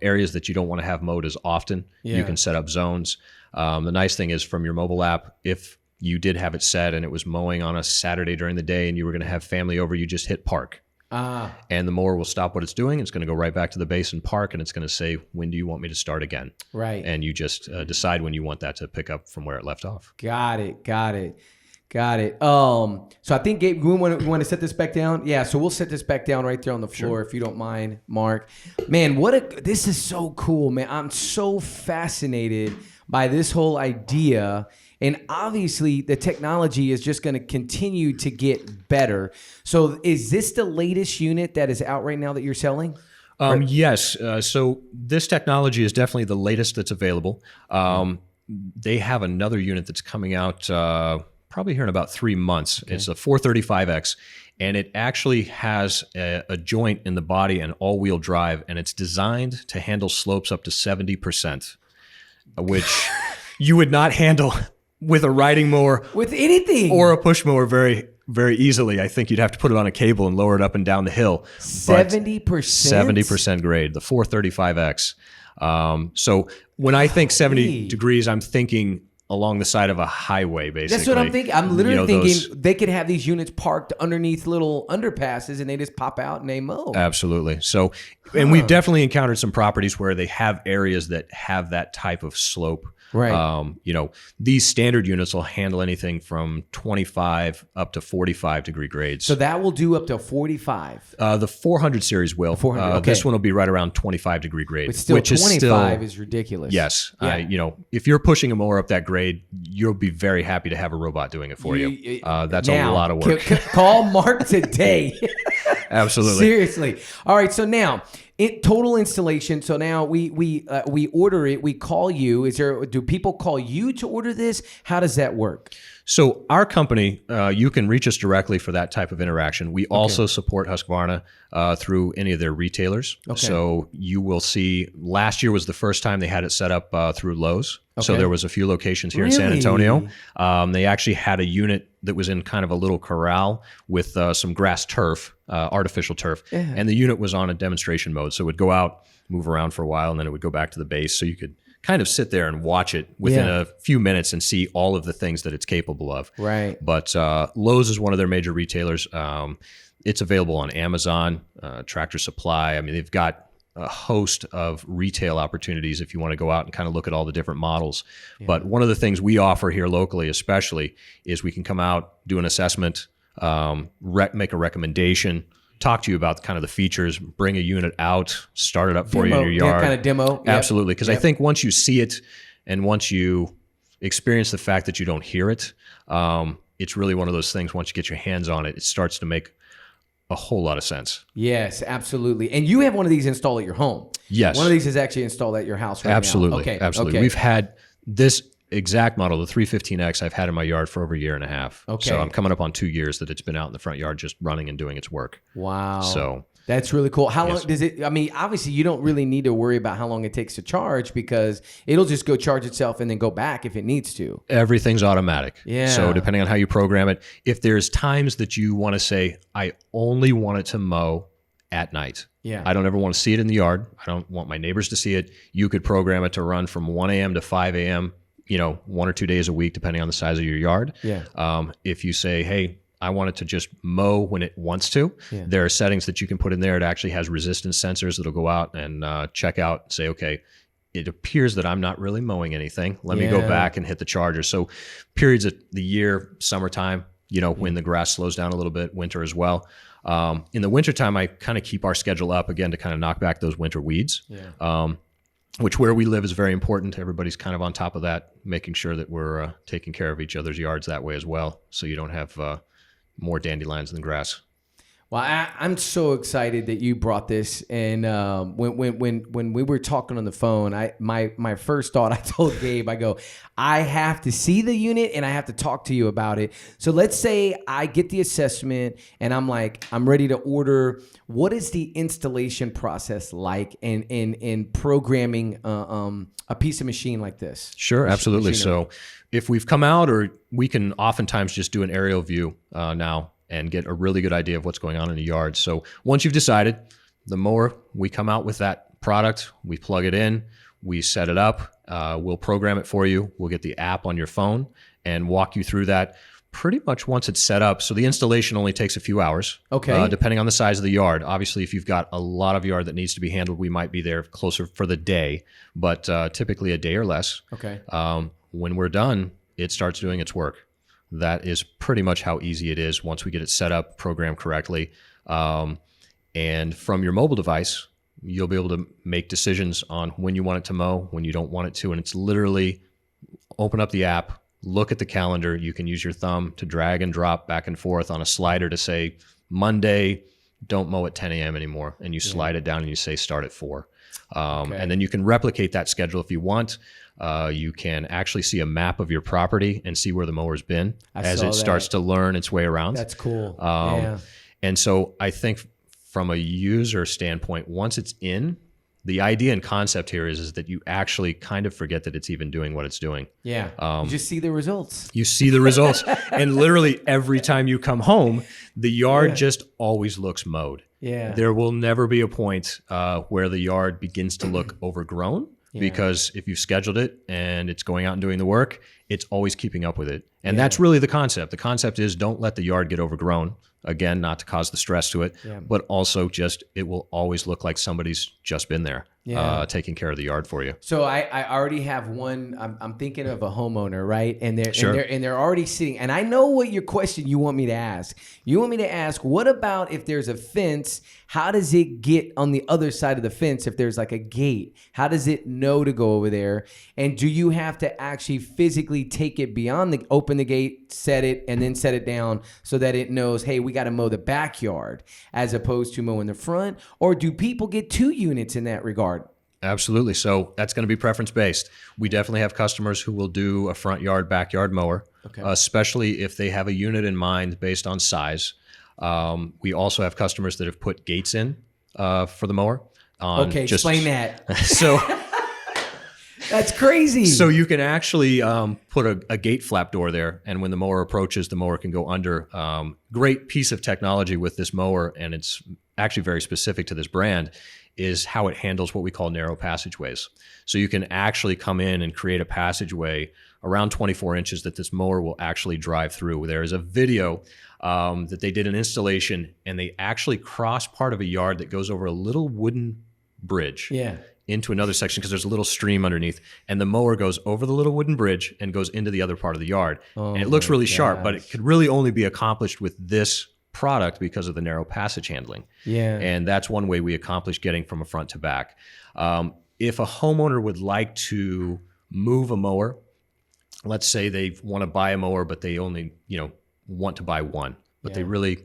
areas that you don't want to have mowed as often. You can set up zones. The nice thing is from your mobile app, if you did have it set and it was mowing on a Saturday during the day and you were going to have family over, you just hit park. And the mower will stop what it's doing. It's going to go right back to the base and park, and it's going to say, when do you want me to start again? Right. And you just decide when you want that to pick up from where it left off. Got it. So I think, Gabe, we want to set this back down. Yeah, so we'll set this back down right there on the floor, if you don't mind, Mark. Man, this is so cool, man. I'm so fascinated by this whole idea. And obviously, the technology is just going to continue to get better. So is this the latest unit that is out right now that you're selling? Yes. So this technology is definitely the latest that's available. They have another unit that's coming out probably here in about 3 months. Okay. It's a 435X, and it actually has a joint in the body and all-wheel drive, and it's designed to handle slopes up to 70%, which you would not handle with a riding mower. With anything. Or a push mower very, very easily. I think you'd have to put it on a cable and lower it up and down the hill. 70%? 70% grade, the 435X. So when I think 70 degrees, I'm thinking along the side of a highway, basically. That's what I'm thinking. I'm literally thinking they could have these units parked underneath little underpasses and they just pop out and they mow. Absolutely. So, and we've definitely encountered some properties where they have areas that have that type of slope. Right. These standard units will handle anything from 25 up to 45 degree grades. So that will do up to 45. The 400 series will. 400. Okay. This one will be right around 25 degree grade. But still, 25 is ridiculous. Yes. Yeah. If you're pushing a mower up that grade, you'll be very happy to have a robot doing it for you. That's a lot of work. Call Mark today. Absolutely. Seriously. All right. So now, total installation. So now we order it. We call you. Do people call you to order this? How does that work? So our company, you can reach us directly for that type of interaction. We also support Husqvarna through any of their retailers. Okay. So you will see, last year was the first time they had it set up through Lowe's. Okay. So there was a few locations here in San Antonio. They actually had a unit that was in kind of a little corral with some grass turf, artificial turf. Yeah. And the unit was on a demonstration mode. So it would go out, move around for a while, and then it would go back to the base. So you could kind of sit there and watch it within a few minutes and see all of the things that it's capable of. Right. But Lowe's is one of their major retailers. It's available on Amazon, Tractor Supply. I mean, they've got a host of retail opportunities if you want to go out and kind of look at all the different models. Yeah. But one of the things we offer here locally especially is we can come out, do an assessment, make a recommendation, talk to you about kind of the features, bring a unit out, start it up for you in your yard. Kind of demo. Absolutely. Because I think once you see it and once you experience the fact that you don't hear it, it's really one of those things, once you get your hands on it, it starts to make a whole lot of sense. Yes, absolutely. And you have one of these installed at your home. Yes. One of these is actually installed at your house right absolutely. now. Okay. Absolutely. Okay. We've had this exact model, the 315X, I've had in my yard for over a year and a half. Okay. So I'm coming up on 2 years that it's been out in the front yard just running and doing its work. Wow. So that's really cool. How long does it, I mean, obviously you don't really need to worry about how long it takes to charge because it'll just go charge itself and then go back if it needs to. Everything's automatic. Yeah. So depending on how you program it, if there's times that you want to say, I only want it to mow at night. Yeah. I don't ever want to see it in the yard. I don't want my neighbors to see it. You could program it to run from 1 a.m. to 5 a.m., 1 or 2 days a week, depending on the size of your yard. Yeah. If you say, hey, I want it to just mow when it wants to, there are settings that you can put in there. It actually has resistance sensors that'll go out and check out and say, okay, it appears that I'm not really mowing anything. Let me go back and hit the charger. So periods of the year, summertime, when the grass slows down a little bit, winter as well. In the wintertime, I kind of keep our schedule up again to kind of knock back those winter weeds. Which where we live is very important. Everybody's kind of on top of that, making sure that we're taking care of each other's yards that way as well. So you don't have more dandelions than grass. Well, I'm so excited that you brought this. And when we were talking on the phone, my first thought, I told Gabe, I go, I have to see the unit and I have to talk to you about it. So let's say I get the assessment and I'm like, I'm ready to order. What is the installation process like in programming a piece of machine like this? Sure, absolutely. So if we've come out, or we can oftentimes just do an aerial view now and get a really good idea of what's going on in the yard. So once you've decided, the mower, we come out with that product, we plug it in, we set it up, we'll program it for you, we'll get the app on your phone and walk you through that pretty much once it's set up. So the installation only takes a few hours, depending on the size of the yard. Obviously, if you've got a lot of yard that needs to be handled, we might be there closer for the day, but typically a day or less. Okay. When we're done, it starts doing its work. That is pretty much how easy it is once we get it set up, programmed correctly. And from your mobile device, you'll be able to make decisions on when you want it to mow, when you don't want it to. And it's literally open up the app, look at the calendar. You can use your thumb to drag and drop back and forth on a slider to say, Monday, don't mow at 10 a.m. anymore. And you slide it down and you say start at 4. And then you can replicate that schedule if you want. You can actually see a map of your property and see where the mower's been as it starts to learn its way around. That's cool. And so I think from a user standpoint, once it's in, the idea and concept here is that you actually kind of forget that it's even doing what it's doing. Yeah. You just see the results. You see the results. And literally every time you come home, the yard just always looks mowed. Yeah. There will never be a point where the yard begins to look overgrown. Because if you've scheduled it and it's going out and doing the work, it's always keeping up with it. And that's really the concept. The concept is don't let the yard get overgrown. Again, not to cause the stress to it, but also just it will always look like somebody's just been there taking care of the yard for you. So I already have one. I'm thinking of a homeowner, right? And they're already sitting. And I know what your question you want me to ask. You want me to ask, what about if there's a fence? How does it get on the other side of the fence if there's like a gate? How does it know to go over there? And do you have to actually physically take it beyond open the gate, set it, and then set it down so that it knows, hey, we got to mow the backyard as opposed to mowing the front? Or do people get 2 units in that regard? Absolutely. So that's going to be preference based. We definitely have customers who will do a front yard, backyard mower, especially if they have a unit in mind based on size. We also have customers that have put gates in for the mower. Explain that. So that's crazy. So you can actually put a gate flap door there, and when the mower approaches, the mower can go under. Great piece of technology with this mower, and it's actually very specific to this brand, is how it handles what we call narrow passageways. So you can actually come in and create a passageway around 24 inches that this mower will actually drive through. There is a video that they did an installation, and they actually cross part of a yard that goes over a little wooden bridge into another section because there's a little stream underneath, and the mower goes over the little wooden bridge and goes into the other part of the yard. And it looks really sharp, but it could really only be accomplished with this product because of the narrow passage handling. And that's one way we accomplish getting from a front to back. If a homeowner would like to move a mower, let's say they want to buy a mower, but they only, want to buy one, but they really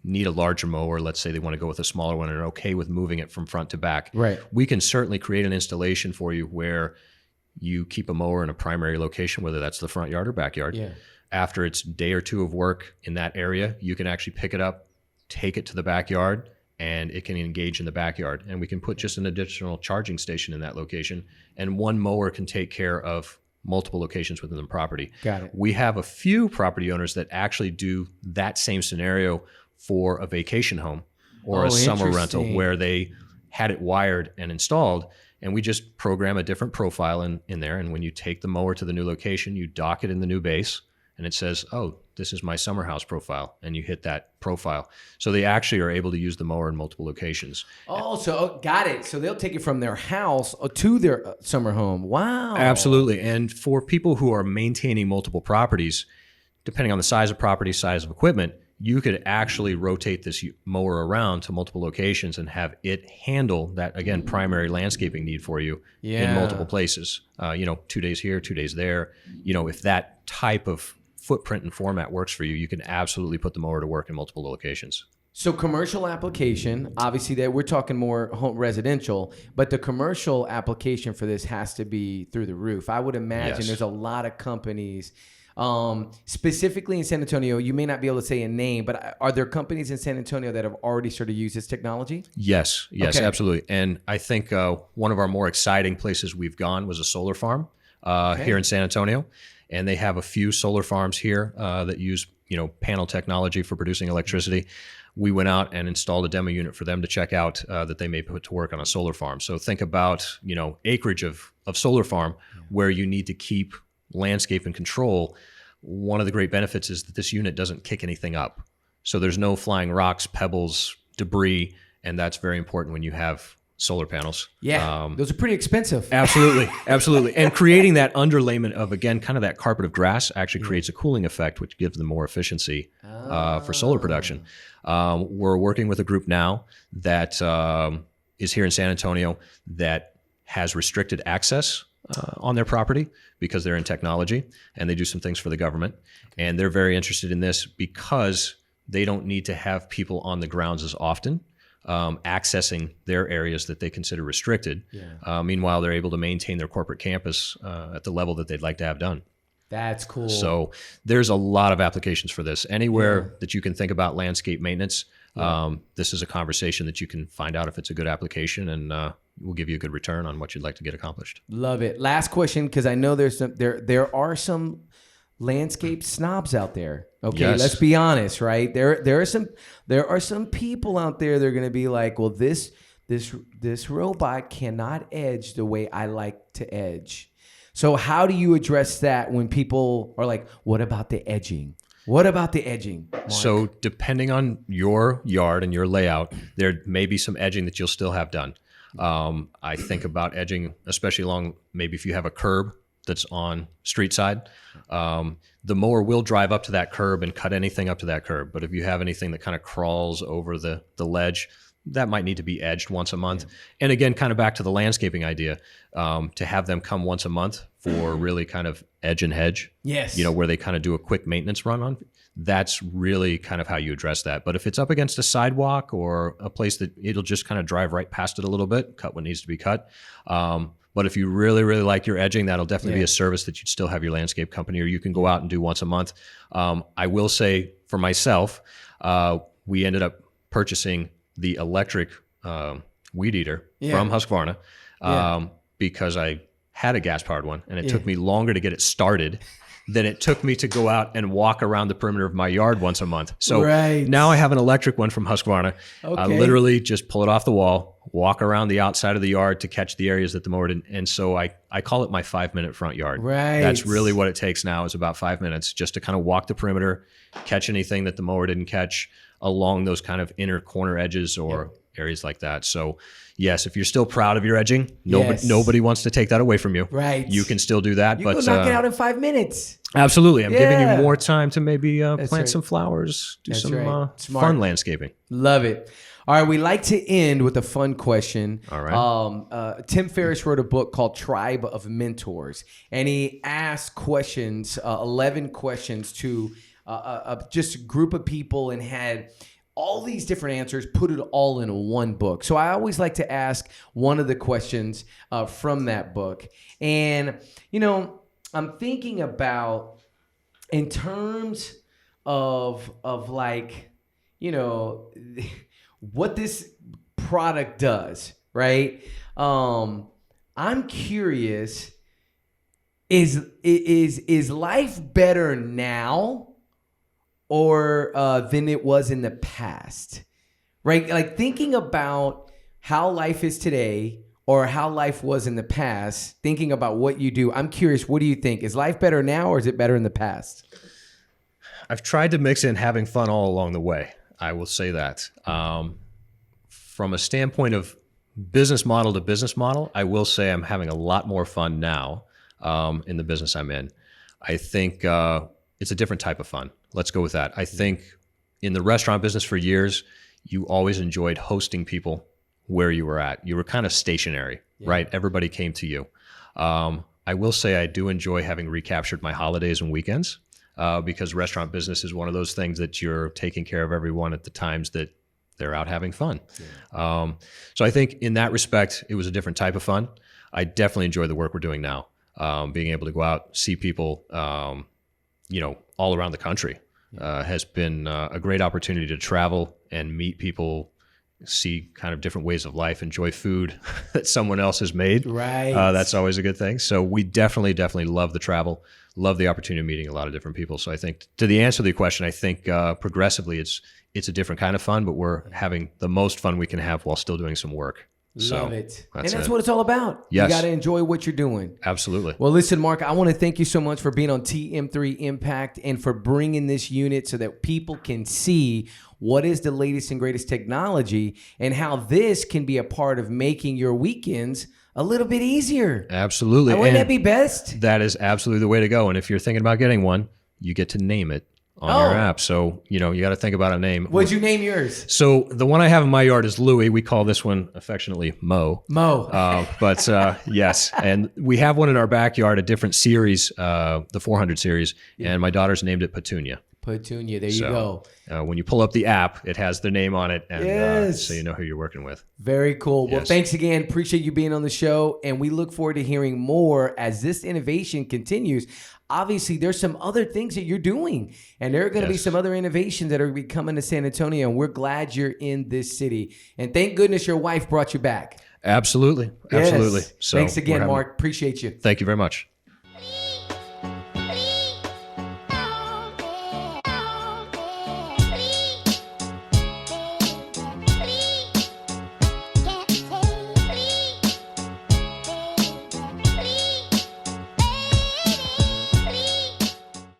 need a larger mower. Let's say they want to go with a smaller one and are okay with moving it from front to back. We can certainly create an installation for you where you keep a mower in a primary location, whether that's the front yard or backyard. After its day or two of work in that area, you can actually pick it up, take it to the backyard, and it can engage in the backyard. And we can put just an additional charging station in that location, and one mower can take care of multiple locations within the property. Got it. We have a few property owners that actually do that same scenario for a vacation home or a summer rental where they had it wired and installed, and we just program a different profile in there. And when you take the mower to the new location, you dock it in the new base, and it says, oh, this is my summer house profile, and you hit that profile. So they actually are able to use the mower in multiple locations. Got it. So they'll take it from their house to their summer home. Wow. Absolutely. And for people who are maintaining multiple properties, depending on the size of property, size of equipment, you could actually rotate this mower around to multiple locations and have it handle that, again, primary landscaping need for you in multiple places. 2 days here, 2 days there. If that type of footprint and format works for you, you can absolutely put the mower to work in multiple locations. So commercial application, obviously that we're talking more home residential, but the commercial application for this has to be through the roof. I would imagine there's a lot of companies, specifically in San Antonio. You may not be able to say a name, but are there companies in San Antonio that have already started to use this technology? Yes, absolutely. And I think one of our more exciting places we've gone was a solar farm here in San Antonio. And they have a few solar farms here that use, panel technology for producing electricity. We went out and installed a demo unit for them to check out that they may put to work on a solar farm. So think about, acreage of solar farm where you need to keep landscape and control. One of the great benefits is that this unit doesn't kick anything up. So there's no flying rocks, pebbles, debris, and that's very important when you have solar panels. Those are pretty expensive. Absolutely. And creating that underlayment of, again, kind of that carpet of grass actually creates a cooling effect, which gives them more efficiency for solar production. We're working with a group now that is here in San Antonio that has restricted access on their property because they're in technology and they do some things for the government. And they're very interested in this because they don't need to have people on the grounds as often. Accessing their areas that they consider restricted. Meanwhile, they're able to maintain their corporate campus at the level that they'd like to have done. That's cool. So there's a lot of applications for this. Anywhere that you can think about landscape maintenance, this is a conversation that you can find out if it's a good application, and we'll give you a good return on what you'd like to get accomplished. Love it. Last question, because I know there are some landscape snobs out there. Okay, let's be honest, right? There are some people out there that are going to be like, well, this robot cannot edge the way I like to edge. So how do you address that when people are like, what about the edging? What about the edging, Mark? So depending on your yard and your layout, there may be some edging that you'll still have done. I think about edging, especially along maybe if you have a curb that's on street side. The mower will drive up to that curb and cut anything up to that curb. But if you have anything that kind of crawls over the ledge, that might need to be edged once a month. And again, kind of back to the landscaping idea, to have them come once a month for really kind of edge and hedge, where they kind of do a quick maintenance run on, that's really kind of how you address that. But if it's up against a sidewalk or a place that it'll just kind of drive right past it a little bit, cut what needs to be cut. But if you really, really like your edging, that'll definitely be a service that you'd still have your landscape company, or you can go out and do once a month. I will say for myself, we ended up purchasing the electric weed eater from Husqvarna because I had a gas-powered one, and it took me longer to get it started than it took me to go out and walk around the perimeter of my yard once a month. So now I have an electric one from Husqvarna. I literally just pull it off the wall, walk around the outside of the yard to catch the areas that the mower didn't. And so I call it my 5-minute front yard. Right. That's really what it takes now, is about 5 minutes just to kind of walk the perimeter, catch anything that the mower didn't catch along those kind of inner corner edges or areas like that. So yes, if you're still proud of your edging, nobody wants to take that away from you. Right. You can still do that. You but go knock it out in 5 minutes. Absolutely. I'm giving you more time to maybe plant some flowers, do some fun landscaping. Love it. All right, we like to end with a fun question. All right. Tim Ferriss wrote a book called Tribe of Mentors, and he asked questions, 11 questions to just a group of people, and had all these different answers, put it all in one book. So I always like to ask one of the questions from that book. And, you know, I'm thinking about, in terms of like, you know, what this product does, right? I'm curious, is life better now or than it was in the past, right? Like, thinking about how life is today or how life was in the past, thinking about what you do, I'm curious, what do you think? Is life better now or is it better in the past? I've tried to mix in having fun all along the way. I will say that. From a standpoint of business model to business model, I will say I'm having a lot more fun now in the business I'm in. I think it's a different type of fun. Let's go with that. I think in the restaurant business for years, you always enjoyed hosting people where you were at. You were kind of stationary, right? Everybody came to you. I will say I do enjoy having recaptured my holidays and weekends. Because restaurant business is one of those things that you're taking care of everyone at the times that they're out having fun. So I think in that respect, it was a different type of fun. I definitely enjoy the work we're doing now. Being able to go out, see people, you know, all around the country has been a great opportunity to travel and meet people, see kind of different ways of life, enjoy food that someone else has made. Right. That's always a good thing. So we definitely love the travel, love the opportunity of meeting a lot of different people. So I think, to the answer to the question, I think progressively it's a different kind of fun, but we're having the most fun we can have while still doing some work. Love it. And that's what it's all about. Yes. You got to enjoy what you're doing. Absolutely. Well, listen, Mark, I want to thank you so much for being on TM3 Impact and for bringing this unit so that people can see what is the latest and greatest technology and how this can be a part of making your weekends a little bit easier. Absolutely. Wouldn't that be best? That is absolutely the way to go. And if you're thinking about getting one, you get to name it on your app. So, you know, you got to think about a name. What'd you name yours? So the one I have in my yard is Louie. We call this one affectionately Mo. But yes. And we have one in our backyard, a different series, the 400 series. And my daughter's named it Petunia. Petunia. There you go. When you pull up the app, it has their name on it. And so you know who you're working with. Very cool. Well, thanks again. Appreciate you being on the show. And we look forward to hearing more as this innovation continues. Obviously, there's some other things that you're doing, and there are going to be some other innovations that are be coming to San Antonio, and we're glad you're in this city. And thank goodness your wife brought you back. Absolutely. Absolutely. Yes. So thanks again, Mark. Appreciate you. Thank you very much.